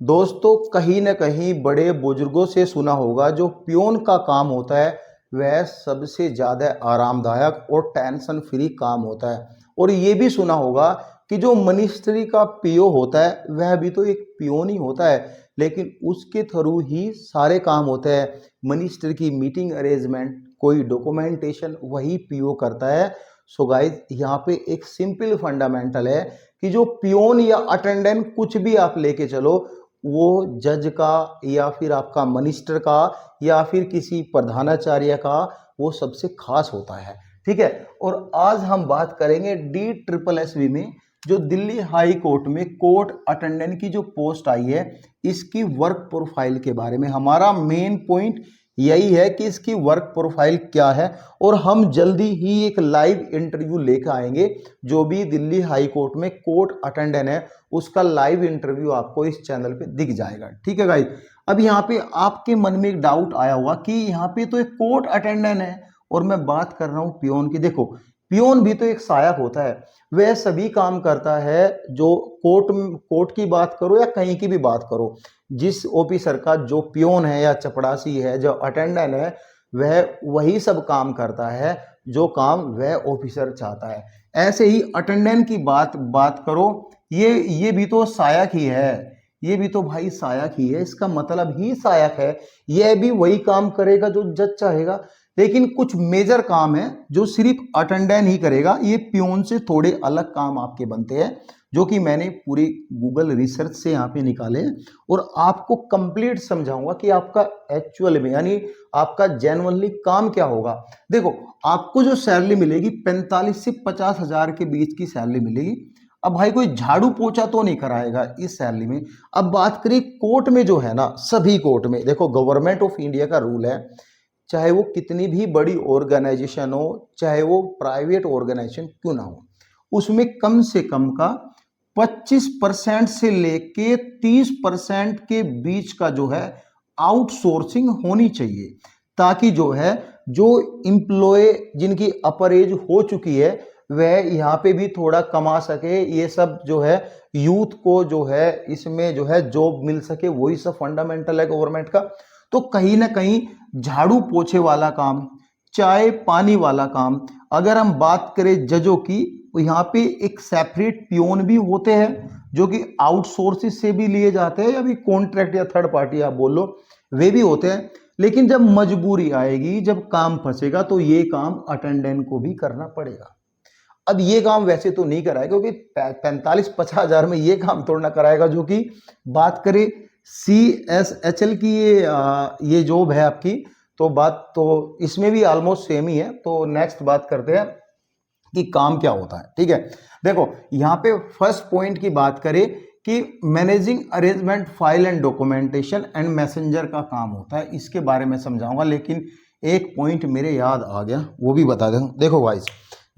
दोस्तों कहीं ना कहीं बड़े बुजुर्गों से सुना होगा जो पियोन का काम होता है वह सबसे ज़्यादा आरामदायक और टेंशन फ्री काम होता है। और ये भी सुना होगा कि जो मिनिस्ट्री का पीओ होता है वह भी तो एक पियोन ही होता है, लेकिन उसके थ्रू ही सारे काम होते हैं। मिनिस्ट्री की मीटिंग अरेंजमेंट, कोई डॉक्यूमेंटेशन वही पीओ करता है। सो गाइस यहाँ पे एक सिंपल फंडामेंटल है कि जो पियोन या अटेंडेंट कुछ भी आप लेके चलो, वो जज का या फिर आपका मिनिस्टर का या फिर किसी प्रधानाचार्य का वो सबसे खास होता है। ठीक है। और आज हम बात करेंगे DSSB में जो दिल्ली हाई कोर्ट में कोर्ट अटेंडेंट की जो पोस्ट आई है इसकी वर्क प्रोफाइल के बारे में। हमारा मेन पॉइंट यही है कि इसकी वर्क प्रोफाइल क्या है, और हम जल्दी ही एक लाइव इंटरव्यू लेकर आएंगे। जो भी दिल्ली हाई कोर्ट में कोर्ट अटेंडेंट है उसका लाइव इंटरव्यू आपको इस चैनल पे दिख जाएगा। ठीक है गाइस। अब यहाँ पे आपके मन में एक डाउट आया होगा कि यहाँ पे तो एक कोर्ट अटेंडेंट है और मैं बात कर रहा हूँ पियोन की। देखो पियोन भी तो एक सहायक होता है, वह सभी काम करता है जो कोर्ट की बात करो या कहीं की भी बात करो। जिस ऑफिसर का जो पियोन है या चपड़ासी है जो अटेंडेंट है वह वही सब काम करता है जो काम वह ऑफिसर चाहता है। ऐसे ही अटेंडेंट की बात करो, ये भी तो सहायक ही है, ये भी तो भाई सहायक ही है, इसका मतलब ही सहायक है। यह भी वही काम करेगा जो जज चाहेगा, लेकिन कुछ मेजर काम है जो सिर्फ अटेंडेंट ही करेगा। ये पियोन से थोड़े अलग काम आपके बनते हैं जो कि मैंने पूरी गूगल रिसर्च से यहाँ पे निकाले और आपको कंप्लीट समझाऊंगा कि आपका एक्चुअल में यानी आपका जेन्युइनली काम क्या होगा। देखो आपको जो सैलरी मिलेगी 45 से 50 हजार के बीच की सैलरी मिलेगी। अब भाई कोई झाड़ू पोछा तो नहीं कराएगा इस सैलरी में। अब बात करें कोर्ट में जो है ना, सभी कोर्ट में देखो गवर्नमेंट ऑफ इंडिया का रूल है, चाहे वो कितनी भी बड़ी ऑर्गेनाइजेशन हो, चाहे वो प्राइवेट ऑर्गेनाइजेशन क्यों ना हो, उसमें कम से कम का 25% से लेके 30% के बीच का जो है आउटसोर्सिंग होनी चाहिए, ताकि जो है जो एम्प्लॉय जिनकी अपर एज हो चुकी है वह यहाँ पे भी थोड़ा कमा सके। ये सब जो है यूथ को जो है इसमें जो है जॉब मिल सके, वही सब फंडामेंटल है गवर्नमेंट का। तो कहीं ना कहीं झाड़ू पोछे वाला काम, चाय पानी वाला काम, अगर हम बात करें जजों की तो यहाँ पे एक सेपरेट पियोन भी होते हैं जो कि आउटसोर्सेस से भी लिए जाते हैं या भी कॉन्ट्रैक्ट या थर्ड पार्टी आप बोल लो, वे भी होते हैं। लेकिन जब मजबूरी आएगी, जब काम फंसेगा तो ये काम अटेंडेंट को भी करना पड़ेगा। अब ये काम वैसे तो नहीं कराएगा क्योंकि 45-50 हजार में ये काम थोड़ा ना कराएगा। जो कि बात करें CSHL की ये जॉब है आपकी, तो बात तो इसमें भी ऑलमोस्ट सेम ही है। तो नेक्स्ट बात करते हैं कि काम क्या होता है। ठीक है। देखो यहाँ पे फर्स्ट पॉइंट की बात करें कि managing arrangement file and documentation and messenger का काम होता है, इसके बारे में समझाऊंगा। लेकिन एक पॉइंट मेरे याद आ गया, वो भी बता दूं। देखो गाइस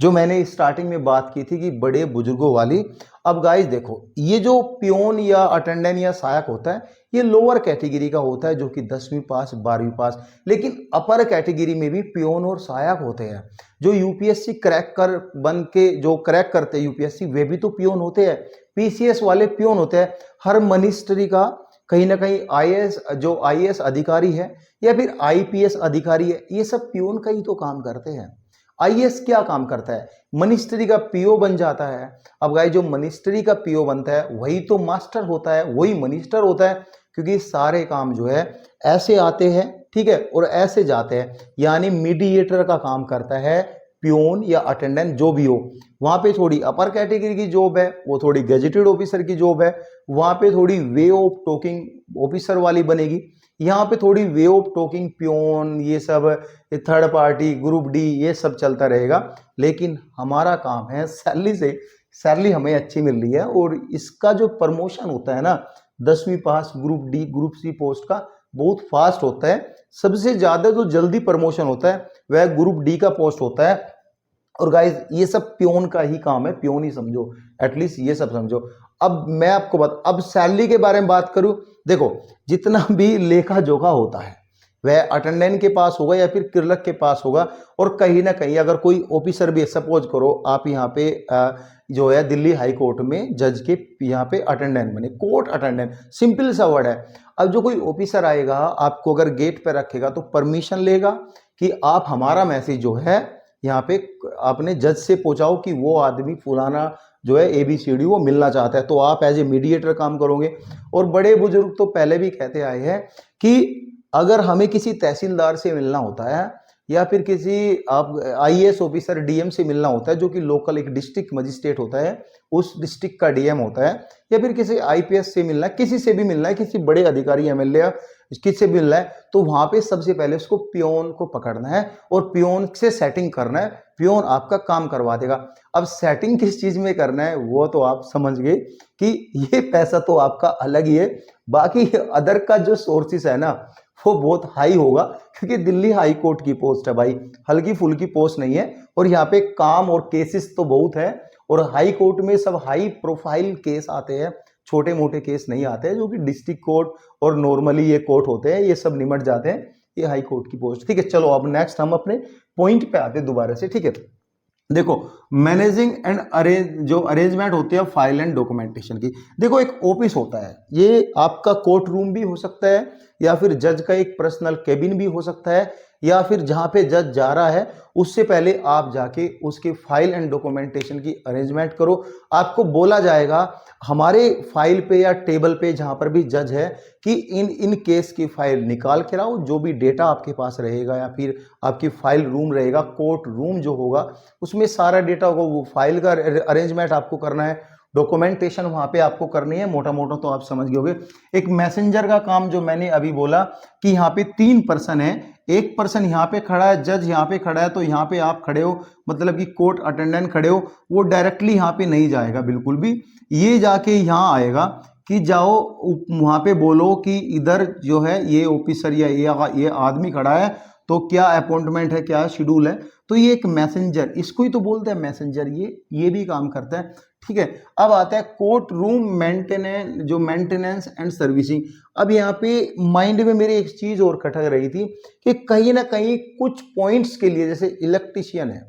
जो मैंने स्टार्टिंग में बात की थी कि बड़े बुजुर्गों वाली, अब गाइस देखो ये जो पियोन या अटेंडेंट या सहायक होता है ये लोअर कैटेगरी का होता है जो कि 10वीं पास 12वीं पास। लेकिन अपर कैटेगरी में भी पियोन और सहायक होते हैं जो यूपीएससी क्रैक कर बन के जो क्रैक करते हैं यूपीएससी, वे भी तो पियोन होते हैं। पीसीएस वाले पियोन होते हैं। हर मिनिस्ट्री का कहीं ना कहीं आईएएस अधिकारी है या फिर आईपीएस अधिकारी है, ये सब पियोन का ही तो काम करते हैं। आईएएस क्या काम करता है? मिनिस्ट्री का पीओ बन जाता है। अब गाइस जो मिनिस्ट्री का पीओ बनता है वही तो मास्टर होता है, वही मिनिस्टर होता है, क्योंकि सारे काम जो है ऐसे आते हैं, ठीक है, और ऐसे जाते हैं। यानी मीडिएटर का काम करता है पियोन या अटेंडेंट जो भी हो। वहां पे थोड़ी अपर कैटेगरी की जॉब है, वो थोड़ी गेजेटेड ऑफिसर की जॉब है, वहां पे थोड़ी वे ऑफ टॉकिंग ऑफिसर वाली बनेगी। यहाँ पे थोड़ी वे ऑफ टॉकिंग पियोन, ये सब थर्ड पार्टी ग्रुप डी ये सब चलता रहेगा। लेकिन हमारा काम है सैलरी हमें अच्छी मिल रही है और इसका जो प्रमोशन होता है ना 10वीं pass group D group C post का बहुत फास्ट होता है। सबसे ज्यादा जो जल्दी प्रमोशन होता है वह ग्रुप डी का पोस्ट होता है। और गाइस ये सब पियोन का ही काम है, पियोन ही समझो, एटलीस्ट ये सब समझो। अब मैं आपको अब सैलरी के बारे में बात करूं। देखो जितना भी लेखा जोखा होता है वह अटेंडेंट के पास होगा या फिर क्लर्क के पास होगा। और कहीं ना कहीं अगर कोई ऑफिसर भी, सपोज करो आप यहाँ पे जो है दिल्ली हाई कोर्ट में जज के यहाँ पे अटेंडेंट बने, कोर्ट अटेंडेंट, सिंपल सा वर्ड है। अब जो कोई ऑफिसर आएगा आपको अगर गेट पे रखेगा तो परमिशन लेगा कि आप हमारा मैसेज जो है यहाँ पे अपने जज से पहुंचाओ कि वो आदमी फलाना जो है ABCD वो मिलना चाहता है, तो आप एज ए मीडिएटर काम करोगे। और बड़े बुजुर्ग तो पहले भी कहते आए हैं कि अगर हमें किसी तहसीलदार से मिलना होता है या फिर किसी आप IAS ऑफिसर DM से मिलना होता है, जो कि लोकल एक डिस्ट्रिक्ट मजिस्ट्रेट होता है, उस डिस्ट्रिक्ट का DM होता है, या फिर किसी IPS से मिलना है, किसी से भी मिलना है, किसी बड़े अधिकारी MLA किससे भी मिलना है, तो वहां पे सबसे पहले उसको पियोन को पकड़ना है और पियोन से सेटिंग करना है। पियोन आपका काम करवा देगा। अब सेटिंग किस चीज में करना है वो तो आप समझ गए कि ये पैसा तो आपका अलग ही है, बाकी अदर का जो सोर्सेस है ना वो बहुत हाई होगा, क्योंकि दिल्ली हाई कोर्ट की पोस्ट है भाई, हल्की फुल्की पोस्ट नहीं है। और यहाँ पे काम और केसेस तो बहुत है, और हाई कोर्ट में सब हाई प्रोफाइल केस आते हैं, छोटे मोटे केस नहीं आते हैं, जो कि डिस्ट्रिक्ट कोर्ट और नॉर्मली ये कोर्ट होते हैं, ये सब निमट जाते हैं, ये हाई कोर्ट की पोस्ट। ठीक है, चलो अब नेक्स्ट हम अपने पॉइंट पे आते हैं दोबारा से। ठीक है, देखो मैनेजिंग एंड जो अरेंजमेंट होती है फाइल एंड डॉक्यूमेंटेशन की। देखो एक ऑफिस होता है, ये आपका कोर्ट रूम भी हो सकता है, या फिर जज का एक पर्सनल केबिन भी हो सकता है, या फिर जहां पे जज जा रहा है उससे पहले आप जाके उसके फाइल एंड डॉक्यूमेंटेशन की अरेंजमेंट करो। आपको बोला जाएगा हमारे फाइल पे या टेबल पे जहां पर भी जज है कि इन केस की फाइल निकाल के लाओ, जो भी डेटा आपके पास रहेगा या फिर आपकी फाइल रूम रहेगा, कोर्ट रूम जो होगा उसमें सारा डेटा होगा, वो फाइल का अरेंजमेंट आपको करना है, डॉक्यूमेंटेशन वहां पे आपको करनी है। मोटा मोटा तो आप समझ गए होगे। एक मैसेंजर का काम जो मैंने अभी बोला कि यहाँ पे 3 पर्सन है, एक पर्सन यहाँ पे खड़ा है, जज यहाँ पे खड़ा है, तो यहाँ पे आप खड़े हो, मतलब कि कोर्ट अटेंडेंट खड़े हो, वो डायरेक्टली यहाँ पे नहीं जाएगा बिल्कुल भी, ये जाके यहाँ आएगा कि जाओ वहां पे बोलो कि इधर जो है ये ऑफिसर या ये आदमी खड़ा है, तो क्या अपॉइंटमेंट है, क्या शेड्यूल है। तो ये एक मैसेंजर, इसको ही तो बोलते हैं मैसेंजर, ये भी काम करता है। ठीक है, अब आता है court room maintenance and servicing. अब यहाँ पे माइंड में मेरे एक चीज और खटक रही थी कि कहीं ना कहीं कुछ पॉइंट्स के लिए, जैसे इलेक्ट्रिशियन है,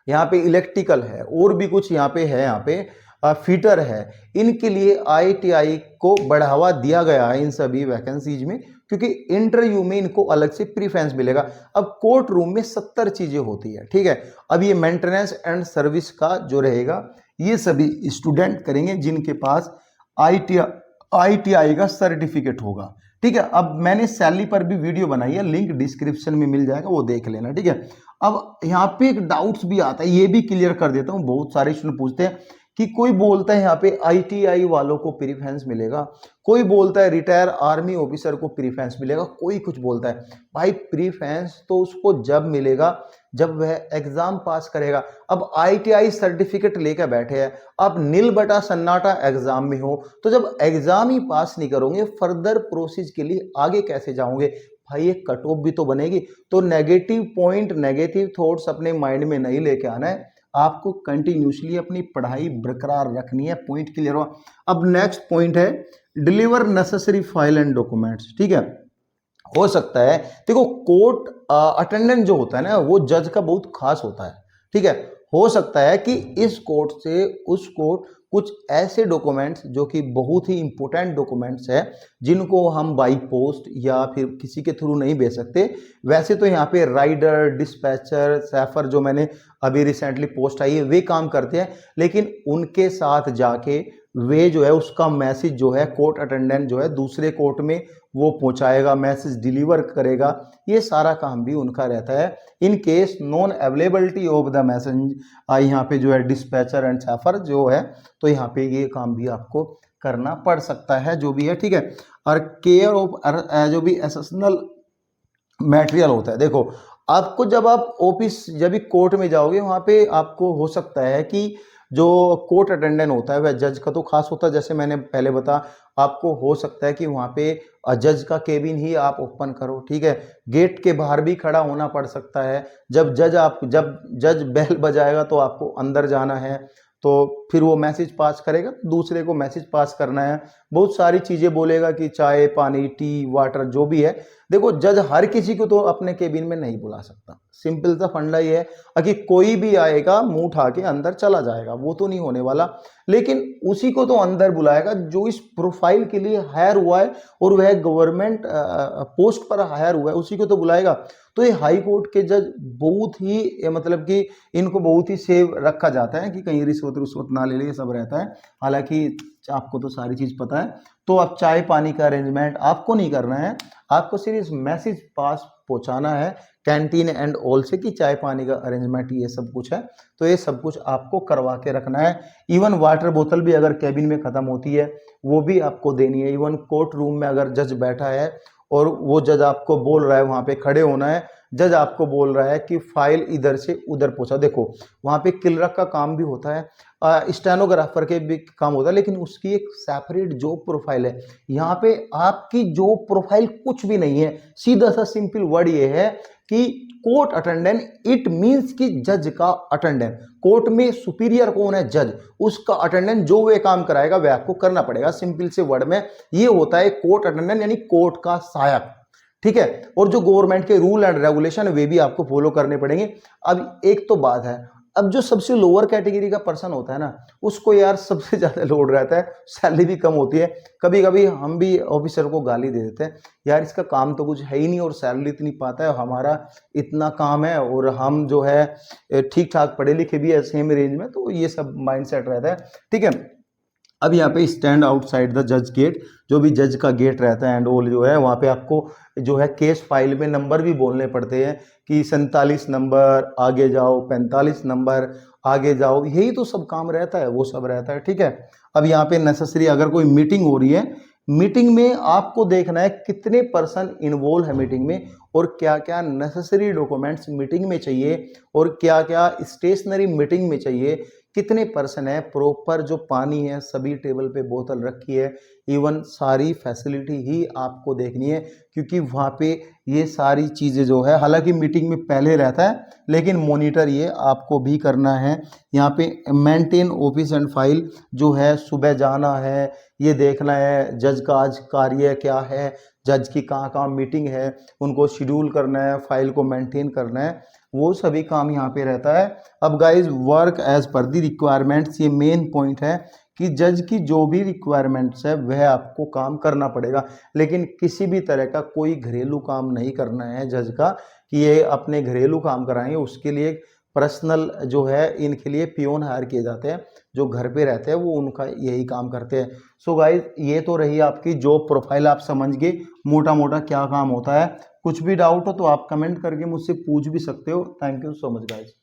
यहाँ पे इलेक्ट्रिकल है, और भी कुछ यहाँ पे है, यहाँ पे फिटर है, इनके लिए ITI को बढ़ावा दिया गया है इन सभी वैकेंसीज में, क्योंकि इंटरव्यू में इनको अलग से प्रीफरेंस मिलेगा। अब कोर्ट रूम में 70 चीजें होती है। ठीक है, अब ये मेंटेनेंस एंड सर्विस का जो रहेगा ये सभी स्टूडेंट करेंगे जिनके पास ITI का सर्टिफिकेट होगा। ठीक है, अब मैंने सैलरी पर भी वीडियो बनाई है, लिंक डिस्क्रिप्शन में मिल जाएगा, वो देख लेना। ठीक है, अब यहाँ पे एक डाउट्स भी आता है, ये भी क्लियर कर देता हूँ। बहुत सारे स्टूडेंट पूछते हैं कि कोई बोलता है यहाँ पे ITI वालों को प्रीफरेंस मिलेगा, कोई बोलता है रिटायर आर्मी ऑफिसर को प्रीफरेंस मिलेगा, कोई कुछ बोलता है। भाई प्रीफरेंस तो उसको जब मिलेगा जब वह एग्जाम पास करेगा। अब ITI सर्टिफिकेट लेकर बैठे हैं, आप नील बटा सन्नाटा एग्जाम में हो, तो जब एग्जाम ही पास नहीं करोगे फर्दर प्रोसेस के लिए आगे कैसे जाओगे भाई, एक कट ऑफ भी तो बनेगी। तो नेगेटिव पॉइंट, नेगेटिव थॉट्स अपने माइंड में नहीं लेके आना है, आपको कंटिन्यूसली अपनी पढ़ाई बरकरार रखनी है। पॉइंट क्लियर हुआ। अब नेक्स्ट पॉइंट है deliver necessary file and documents. ठीक है, हो सकता है, देखो कोर्ट अटेंडेंट जो होता है ना वो जज का बहुत खास होता है। ठीक है, हो सकता है कि इस कोर्ट से उस कोर्ट कुछ ऐसे डॉक्यूमेंट्स जो कि बहुत ही इंपॉर्टेंट डॉक्यूमेंट्स है, जिनको हम बाई पोस्ट या फिर किसी के थ्रू नहीं भेज सकते। वैसे तो यहाँ पे राइडर, डिस्पैचर, सैफर जो मैंने अभी रिसेंटली पोस्ट आई है वे काम करते हैं, लेकिन उनके साथ जाके वे जो है उसका मैसेज जो है कोर्ट अटेंडेंट जो है दूसरे कोर्ट में वो पहुंचाएगा, मैसेज डिलीवर करेगा, ये सारा काम भी उनका रहता है। In case non availability of the message, यहाँ पे जो है डिस्पैचर एंड सैफर जो है, तो यहाँ पे ये काम भी आपको करना पड़ सकता है, जो भी है। ठीक है, और केयर ऑफ जो भी एसेशनल मटेरियल होता है, देखो आपको जब आप ऑफिस जब भी कोर्ट में जाओगे वहाँ पे आपको हो सकता है कि जो कोर्ट अटेंडेंट होता है वह जज का तो खास होता है, जैसे मैंने पहले बताया, आपको हो सकता है कि वहाँ पे जज का केबिन ही आप ओपन करो। ठीक है, गेट के बाहर भी खड़ा होना पड़ सकता है, जब जज बेल बजाएगा तो आपको अंदर जाना है, तो फिर वो मैसेज पास करेगा, दूसरे को मैसेज पास करना है, बहुत सारी चीज़ें बोलेगा कि चाय पानी टी वाटर जो भी है। देखो जज हर किसी को तो अपने केबिन में नहीं बुला सकता, सिंपल सा फंडा ये है कि कोई भी आएगा मुंह उठा के अंदर चला जाएगा, वो तो नहीं होने वाला। लेकिन उसी को तो अंदर बुलाएगा जो इस प्रोफाइल के लिए हायर हुआ है और वह गवर्नमेंट पोस्ट पर हायर हुआ है, उसी को तो बुलाएगा। तो ये हाई कोर्ट के जज बहुत ही मतलब कि इनको बहुत ही सेव रखा जाता है कि कहीं रिश्वत ना ले ले, ये सब रहता है। हालांकि आपको तो सारी चीज़ पता है। तो अब चाय पानी का अरेंजमेंट आपको नहीं करना है, आपको सिर्फ मैसेज पास पहुंचाना है कैंटीन एंड ऑल से कि चाय पानी का अरेंजमेंट ये सब कुछ है। तो ये सब कुछ आपको करवा के रखना है। इवन वाटर बोतल भी अगर कैबिन में ख़त्म होती है वो भी आपको देनी है। इवन कोर्ट रूम में अगर जज बैठा है और वो जज आपको बोल रहा है वहाँ पे खड़े होना है, जज आपको बोल रहा है कि फाइल इधर से उधर पहुँचा, देखो वहाँ पे क्लर्क का काम भी होता है, स्टेनोग्राफर के भी काम होता है, लेकिन उसकी एक सेपरेट जॉब प्रोफाइल है। यहाँ पे आपकी जॉब प्रोफाइल कुछ भी नहीं है, सीधा सा सिंपल वर्ड ये है कि कोर्ट अटेंडेंट, इट मींस कि जज का अटेंडेंट। कोर्ट में सुपीरियर कौन है? जज। उसका अटेंडेंट जो वे काम कराएगा वह आपको करना पड़ेगा। सिंपल से वर्ड में ये होता है कोर्ट अटेंडेंट, यानी कोर्ट का सहायक, ठीक है। और जो गवर्नमेंट के रूल एंड रेगुलेशन वे भी आपको फॉलो करने पड़ेंगे। अब एक तो बात है, अब जो सबसे लोअर कैटेगरी का पर्सन होता है ना, उसको यार सबसे ज़्यादा लोड रहता है, सैलरी भी कम होती है। कभी कभी हम भी ऑफिसर को गाली दे देते हैं, यार इसका काम तो कुछ है ही नहीं और सैलरी इतनी पाता है, हमारा इतना काम है और हम जो है ठीक ठाक पढ़े लिखे भी है सेम रेंज में। तो ये सब माइंडसेट रहता है, ठीक है। अब यहाँ पे स्टैंड आउटसाइड द जज गेट, जो भी जज का गेट रहता है एंड ऑल जो है, वहाँ पे आपको जो है केस फाइल में नंबर भी बोलने पड़ते हैं कि 47 नंबर आगे जाओ, 45 नंबर आगे जाओ, यही तो सब काम रहता है, वो सब रहता है, ठीक है। अब यहाँ पे नेसेसरी अगर कोई मीटिंग हो रही है, मीटिंग में आपको देखना है कितने पर्सन इन्वॉल्व है मीटिंग में और क्या क्या नेसेसरी डॉक्यूमेंट्स मीटिंग में चाहिए और क्या क्या स्टेशनरी मीटिंग में चाहिए, कितने पर्सन है, प्रॉपर जो पानी है सभी टेबल पे बोतल रखी है, इवन सारी फैसिलिटी ही आपको देखनी है क्योंकि वहाँ पे ये सारी चीज़ें जो है, हालांकि मीटिंग में पहले रहता है लेकिन मॉनिटर ये आपको भी करना है। यहाँ पे मेंटेन ऑफिस एंड फाइल जो है, सुबह जाना है, ये देखना है जज का आज कार्य क्या है, जज की कहाँ कहाँ मीटिंग है, उनको शेड्यूल करना है, फाइल को मेंटेन करना है, वो सभी काम यहाँ पे रहता है। अब guys work as per the requirements, ये मेन पॉइंट है कि जज की जो भी रिक्वायरमेंट्स है वह आपको काम करना पड़ेगा, लेकिन किसी भी तरह का कोई घरेलू काम नहीं करना है जज का कि ये अपने घरेलू काम कराएंगे। उसके लिए पर्सनल जो है, इनके लिए पियोन हायर किए जाते हैं जो घर पे रहते हैं, वो उनका यही काम करते हैं। सो गाइज ये तो रही आपकी जॉब प्रोफाइल, आप समझ गए मोटा मोटा क्या काम होता है। कुछ भी डाउट हो तो आप कमेंट करके मुझसे पूछ भी सकते हो। Thank you so much guys.